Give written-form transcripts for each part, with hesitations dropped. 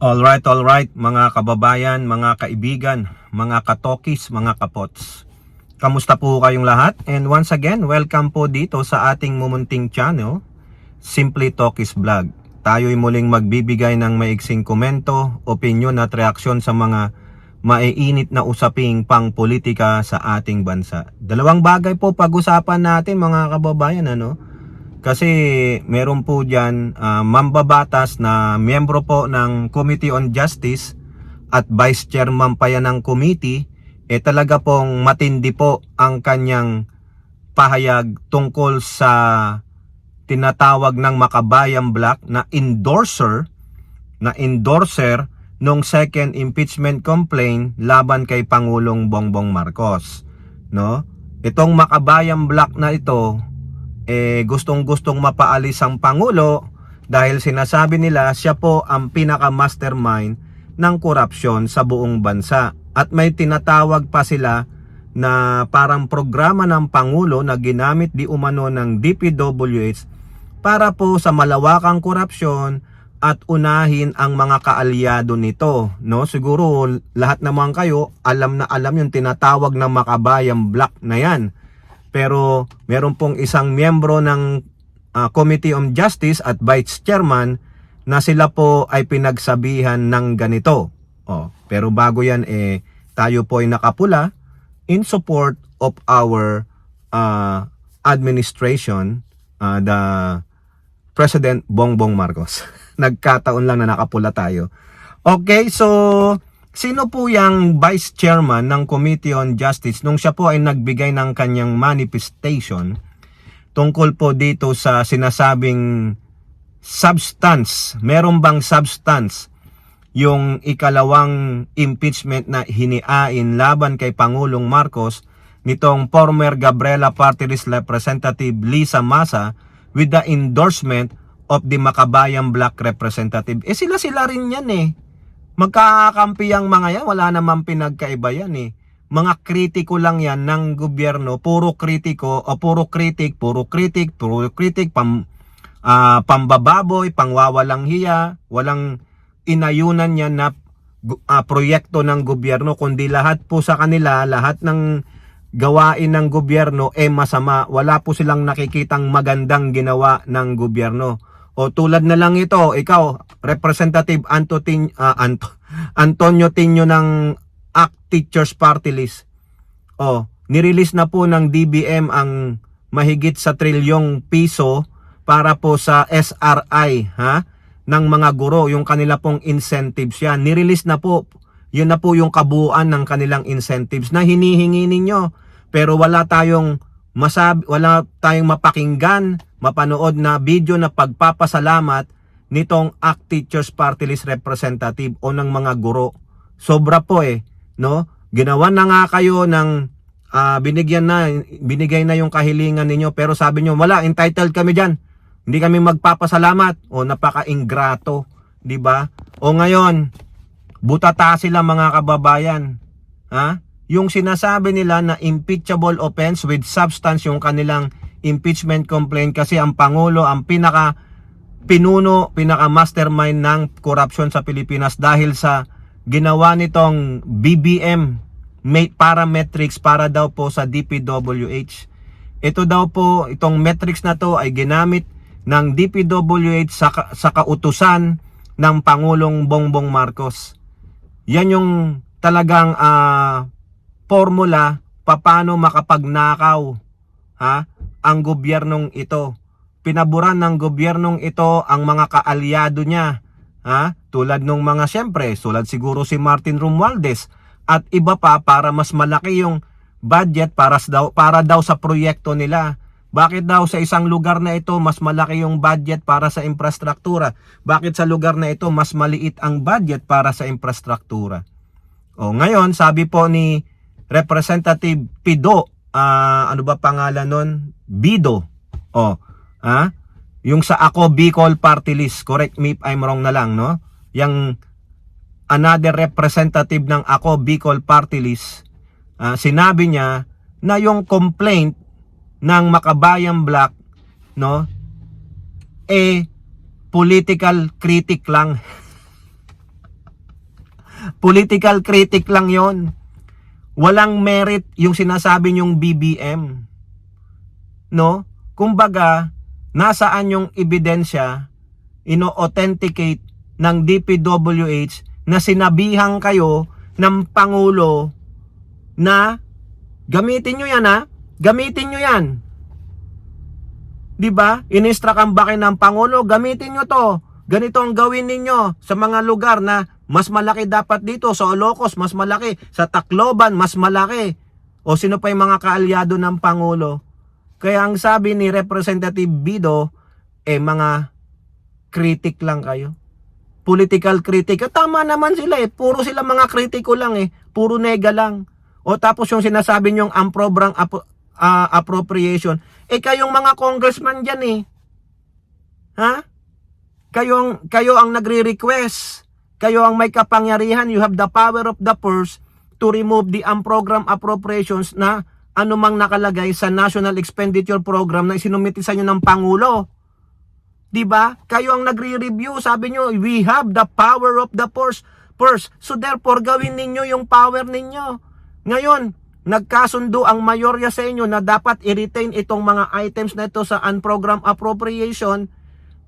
Alright, mga kababayan, mga kaibigan, mga katokis, mga kapots. Kamusta po kayong lahat? And once again, welcome po dito sa ating mumunting channel, Simply Tokis Vlog. Tayo'y muling magbibigay ng maiksing komento, opinyon at reaksyon sa mga maiinit na usaping pang-politika sa ating bansa. Dalawang bagay po pag-usapan natin mga kababayan, Kasi meron po dyan mambabatas na miyembro po ng Committee on Justice at Vice Chairman pa yan ng committee, talaga pong matindi po ang kanyang pahayag tungkol sa tinatawag ng Makabayan Black na endorser nung second impeachment complaint laban kay Pangulong Bongbong Marcos, no? Itong Makabayan Black na ito gustong-gustong mapaalis ang Pangulo dahil sinasabi nila siya po ang pinaka-mastermind ng korupsyon sa buong bansa. At may tinatawag pa sila na parang programa ng Pangulo na ginamit di umano ng DPWH para po sa malawakang korupsyon at unahin ang mga kaalyado nito, no? Siguro lahat naman kayo alam na alam yung tinatawag na Makabayan Black na yan. Pero meron pong isang miyembro ng Committee on Justice at Vice Chairman na sila po ay pinagsabihan ng ganito. Pero bago yan, tayo po ay nakapula in support of our administration, the President Bongbong Marcos. Nagkataon lang na nakapula tayo. Okay, so sino po yung Vice Chairman ng Committee on Justice nung siya po ay nagbigay ng kanyang manifestation tungkol po dito sa sinasabing substance? Meron bang substance yung ikalawang impeachment na hiniain laban kay Pangulong Marcos nitong former Gabriela Party List Representative Lisa Masa with the endorsement of the Makabayan Black Representative? Sila rin yan Magkakampi ang mga yan, wala namang pinagkaiba yan Mga kritiko lang yan ng gobyerno, puro kritik, pambababoy, pangwawalang hiya, walang inayunan yan na proyekto ng gobyerno, kundi lahat po sa kanila, lahat ng gawain ng gobyerno masama, wala po silang nakikitang magandang ginawa ng gobyerno. O tulad na lang ito, ikaw, Representative Antonio Tinio ng ACT Teachers Party List. Nirelease na po ng DBM ang mahigit sa trilyong piso para po sa SRI ng mga guro, yung kanila pong incentives yan. Nirelease na po, yun na po yung kabuuan ng kanilang incentives na hinihingi ninyo. Pero wala tayong mapakinggan, mapanood na video na pagpapasalamat nitong ACT Teachers Party List Representative o ng mga guro. Sobra po no? Ginawa na nga kayo ng binigay na yung kahilingan ninyo, pero sabi nyo, wala, entitled kami dyan. Hindi kami magpapasalamat. Napaka-ingrato, di ba? Ngayon, butata sila mga kababayan. Yung sinasabi nila na impeachable offense with substance yung kanilang impeachment complaint kasi ang Pangulo ang pinaka-mastermind ng corruption sa Pilipinas dahil sa ginawa nitong BBM parametrics para daw po sa DPWH. Ito daw po, itong metrics na to ay ginamit ng DPWH sa kautusan ng Pangulong Bongbong Marcos. Yan yung talagang formula paano makapagnakaw ang gobyernong ito. Pinaburan ng gobyernong ito ang mga kaalyado niya, tulad nung mga siyempre, tulad siguro si Martin Romualdez at iba pa para mas malaki yung budget para daw sa proyekto nila. Bakit daw sa isang lugar na ito mas malaki yung budget para sa infrastruktura? Bakit sa lugar na ito mas maliit ang budget para sa infrastruktura? Ngayon, sabi po ni Representative Pido, ano ba pangalan nun? Bido. Yung sa Ako Bicol Party List, correct me if I'm wrong na lang, no? Yung another representative ng Ako Bicol Party List, sinabi niya na yung complaint ng Makabayan Black, no, political critic lang. Political critic lang yon. Walang merit yung sinasabi nyong BBM. No? Kumbaga, nasaan yung ebidensya, ino-authenticate ng DPWH na sinabihan kayo ng Pangulo na gamitin nyo yan, ha? Gamitin nyo yan. Diba? In-instruct ba kayo ng Pangulo, gamitin nyo to. Ganito ang gawin ninyo sa mga lugar na mas malaki dapat dito. Sa Ilocos, mas malaki. Sa Tacloban, mas malaki. O sino pa yung mga kaalyado ng Pangulo? Kaya ang sabi ni Representative Bido, mga critic lang kayo. Political critic. Tama naman sila Puro sila mga kritiko lang Puro nega lang. O tapos yung sinasabi nyong amprobrang appropriation. Kayong mga congressman dyan Ha? Kayo ang nagre-request. Kayo ang may kapangyarihan. You have the power of the purse to remove the unprogrammed appropriations na anumang nakalagay sa National Expenditure Program na isinumiti sa inyo ng Pangulo. Diba? Kayo ang nagre-review. Sabi nyo, we have the power of the purse. So therefore, gawin ninyo yung power ninyo. Ngayon, nagkasundo ang mayorya sa inyo na dapat i-retain itong mga items na ito sa unprogrammed appropriation.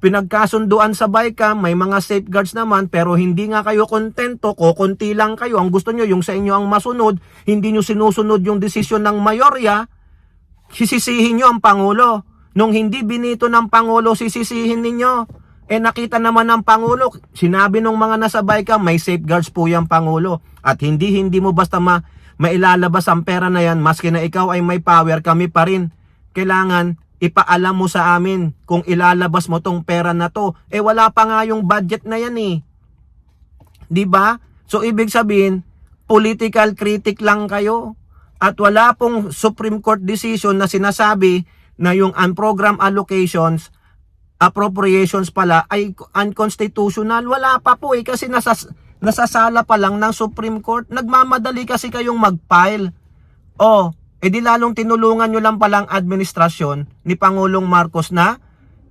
Pinagkasunduan sa BICAM, may mga safeguards naman, pero hindi nga kayo kontento, kukunti lang kayo. Ang gusto nyo, yung sa inyo ang masunod, hindi nyo sinusunod yung desisyon ng mayorya, sisisihin nyo ang Pangulo. Nung hindi binito ng Pangulo, sisisihin ninyo. Nakita naman ng Pangulo, sinabi nung mga nasa BICAM, may safeguards po yung Pangulo. At hindi mo basta mailalabas ang pera na yan, maski na ikaw ay may power, kami pa rin. Kailangan ipaalam mo sa amin kung ilalabas mo tong pera na to. Wala pa nga yung budget na yan Diba? So ibig sabihin, political critic lang kayo. At wala pong Supreme Court decision na sinasabi na yung unprogrammed appropriations pala ay unconstitutional. Wala pa po kasi nasasala pa lang ng Supreme Court. Nagmamadali kasi kayong mag-file. Di lalong tinulungan nyo lang palang administrasyon ni Pangulong Marcos na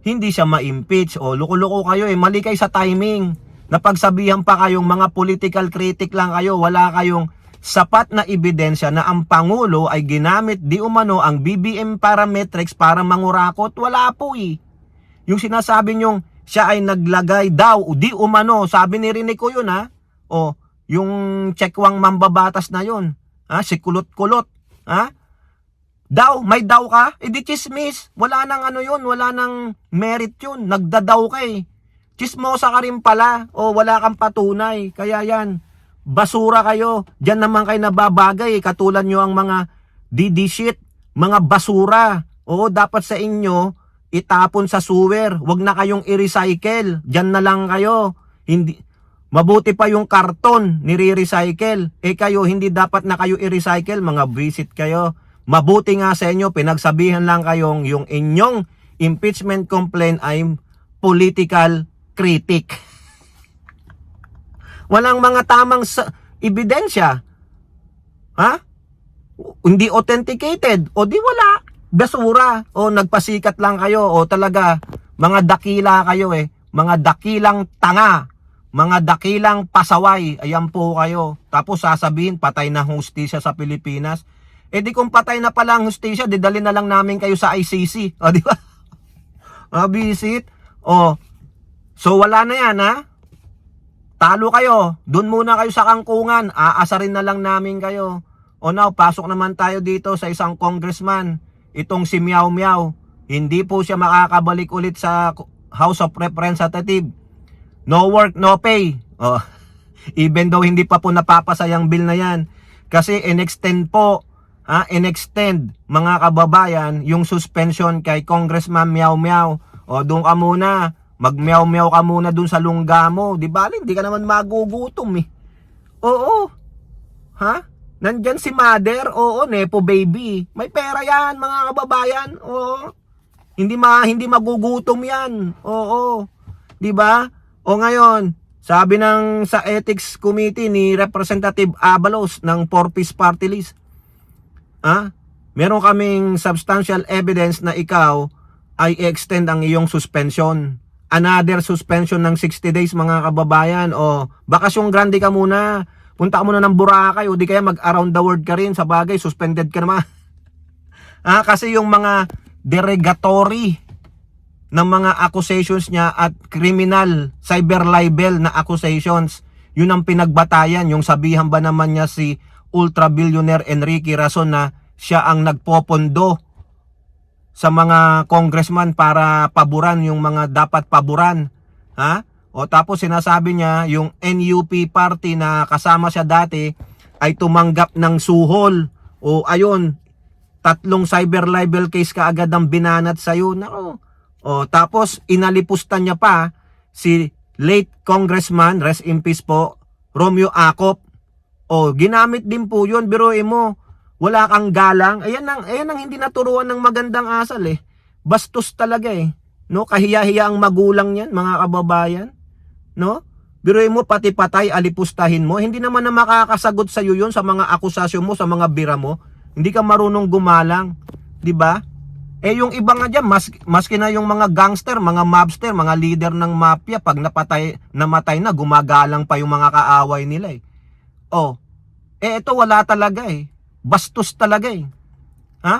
hindi siya ma-impeach. Loko-loko kayo mali kayo sa timing. Napagsabihan pa kayong mga political critic lang kayo. Wala kayong sapat na ebidensya na ang Pangulo ay ginamit di umano ang BBM parametrics para mangurakot. Wala po Yung sinasabi nyong siya ay naglagay daw di umano. Sabi ni Rinico yun yung chekwang mambabatas na yun. Si kulot-kulot. Daw, may daw ka? Di chismis. Wala nang yun, wala nang merit yun. Nagdadaw ka Chismosa ka rin pala. Wala kang patunay. Kaya yan, basura kayo. Diyan naman kayo nababagay. Katulad nyo ang mga DD shit, mga basura. Dapat sa inyo, itapon sa sewer. Huwag na kayong i-recycle. Diyan na lang kayo. Mabuti pa yung karton, nire-recycle. Kayo, hindi dapat na kayo i-recycle. Mga visit kayo. Mabuti nga sa inyo, pinagsabihan lang kayong yung inyong impeachment complaint ay political critic. Walang mga tamang ebidensya. Hindi authenticated. Di wala. Basura. Nagpasikat lang kayo. Talaga, mga dakila kayo Mga dakilang tanga. Mga dakilang pasaway. Ayan po kayo. Tapos sasabihin, patay na hustisya sa Pilipinas. Di kung patay na pala ang hustisya, dali na lang namin kayo sa ICC. Di ba? Visit. So wala na yan Talo kayo. Doon muna kayo sa kangkungan. Aasarin na lang namin kayo. Now, pasok naman tayo dito sa isang congressman. Itong si Meow Meow. Hindi po siya makakabalik ulit sa House of Representatives. No work, no pay. Even though hindi pa po napapasa yung bill na yan. Kasi in-extend po mga kababayan, yung suspension kay Congressman Meow Meow. Doon ka muna, mag-meow meow ka muna doon sa lungga mo. Di ba? Hindi ka naman magugutom Nandyan si mother, nepo baby. May pera yan, mga kababayan. Hindi magugutom yan. Di ba? Ngayon, sabi sa Ethics Committee ni Representative Abalos ng 4-piece party list, meron kaming substantial evidence na ikaw ay extend ang iyong suspension. Another suspension ng 60 days mga kababayan. Bakasyong grande ka muna. Punta ka muna ng Boracay o di kaya mag-around the world ka rin. Sa bagay, suspended ka naman. Kasi yung mga derogatory ng mga accusations niya at criminal, cyber libel na accusations, yun ang pinagbatayan. Yung sabihan ba naman niya si ultra-billionaire Enrique Razon na siya ang nagpopondo sa mga congressman para paboran yung mga dapat paboran. O tapos sinasabi niya yung NUP party na kasama siya dati ay tumanggap ng suhol. O ayun, 3 cyber libel case kaagad ang binanat sa'yo. Nako. O tapos inalipustan niya pa si late congressman, rest in peace po, Romeo Acop. O ginamit din po yun, biruin mo. Wala kang galang. Ayan ang hindi naturuan ng magandang asal eh. Bastos talaga eh. No? Kahiya-hiya ang magulang niyan, mga kababayan. No? Biruin mo, pati patay, alipustahin mo. Hindi naman na makakasagot sa iyo yun sa mga akusasyon mo, sa mga bira mo. Hindi ka marunong gumalang. 'Di ba? Yung iba nga dyan, maski na yung mga gangster, mga mobster, mga leader ng mafia, pag namatay na, gumagalang pa yung mga kaaway nila eh. Ito wala talaga eh. Bastos talaga eh.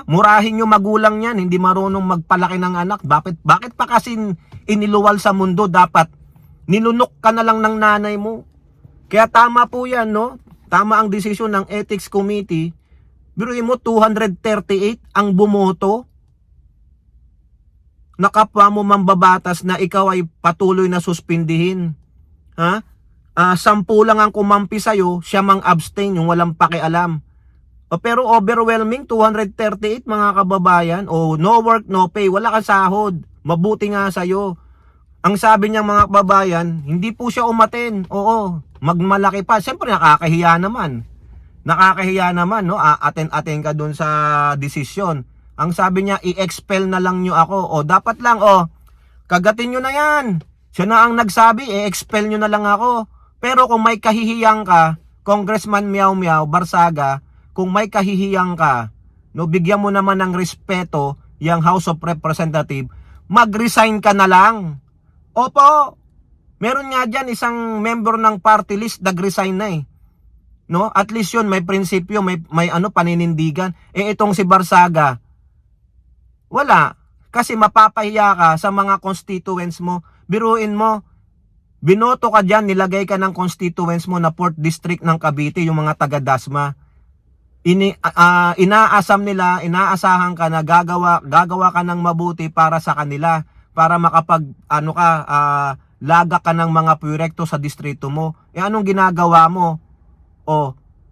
Murahin yung magulang niyan, hindi marunong magpalaki ng anak. Bakit pa kasi iniluwal sa mundo? Dapat nilunok ka na lang ng nanay mo. Kaya tama po yan, no? Tama ang desisyon ng Ethics Committee. Biruin mo, 238 ang bumoto na kapwa mo mambabatas na ikaw ay patuloy na suspindihin. 10 lang ang kumampi sa'yo, siya mang abstain, yung walang pakialam. Pero overwhelming, 238 mga kababayan. No work, no pay, wala kang sahod. Mabuti nga sa'yo. Ang sabi niya mga kababayan, hindi po siya umaten. Oo, magmalaki pa. Siyempre nakakahiya naman. Nakakahiya naman, no? Aten-aten ka dun sa desisyon. Ang sabi niya, i-expel na lang nyo ako. Dapat lang, kagatin nyo na yan. Siya na ang nagsabi, i-expel nyo na lang ako. Pero kung may kahihiyang ka, Congressman Meow Meow Barsaga, kung may kahihiyang ka, no, bigyan mo naman ng respeto yung House of Representatives, mag-resign ka na lang. Opo, meron nga dyan isang member ng party list, nag-resign na eh. No? At least yun, may prinsipyo, may paninindigan. Itong si Barsaga, wala. Kasi mapapahiya ka sa mga constituents mo. Biruin mo, binoto ka dyan, nilagay ka ng constituents mo na 4th District ng Cavite, yung mga taga-Dasma. Inaasahan ka na gagawa ka ng mabuti para sa kanila, para makapag laga ka ng mga proyekto sa distrito mo. Anong ginagawa mo?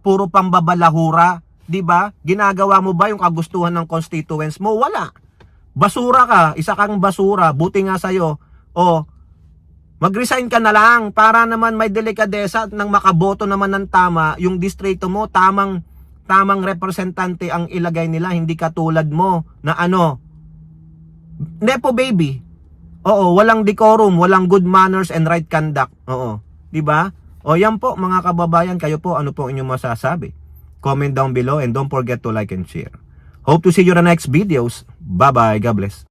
Puro pambabalahura, 'di ba? Ginagawa mo ba yung kagustuhan ng constituents mo? Wala. Basura ka, isa kang basura. Buti nga sa'yo. Mag-resign ka na lang para naman may delikadesa nang makaboto naman ng tama yung distrito mo, tamang representante ang ilagay nila, hindi katulad mo na nepo baby. Walang decorum, walang good manners and right conduct. 'Di ba? Yan po mga kababayan, kayo po, ano po inyong masasabi? Comment down below and don't forget to like and share. Hope to see you in the next videos. Bye-bye. God bless.